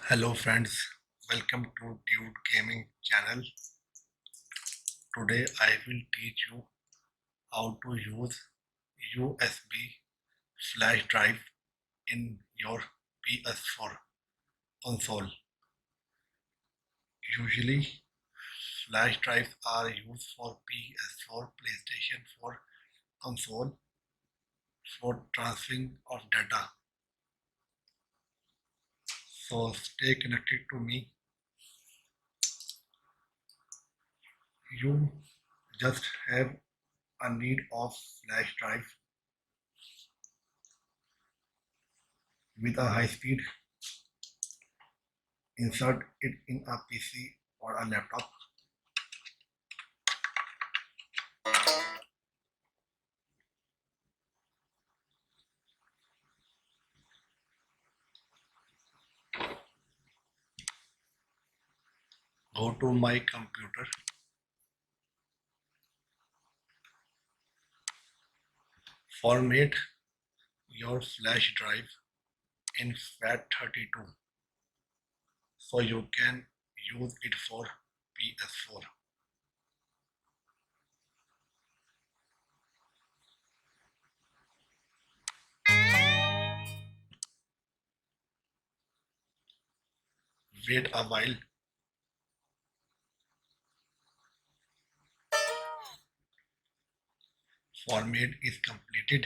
Hello friends, welcome to Dude Gaming channel. Today I will teach you how to use USB flash drive in your PS4 console. Usually flash drives are used for PS4, PlayStation 4 console for transferring of data. So stay connected to me. You just have a need of flash drive with a high speed. Insert it in a PC or a laptop. Go to my computer. Format your flash drive in FAT32 so you can use it for PS4. Wait a while. Format is completed.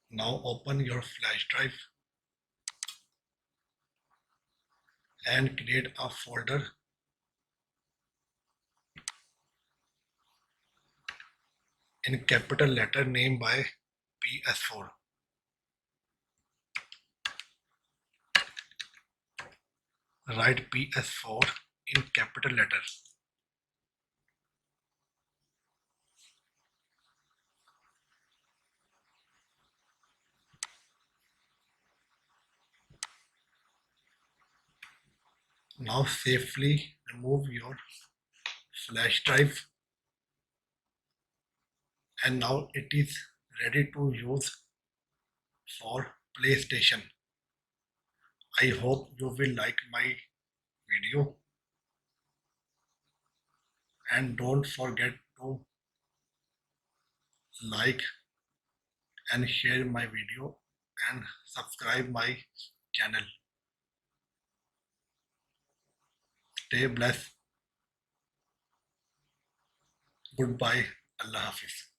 Now open your flash drive and create a folder in capital letter named by PS4. Write PS4 in capital letters. Now safely remove your flash drive, and now it is ready to use for PlayStation. I hope you will like my video and don't forget to like and share my video and subscribe my channel. Stay blessed. Goodbye. Allah Hafiz.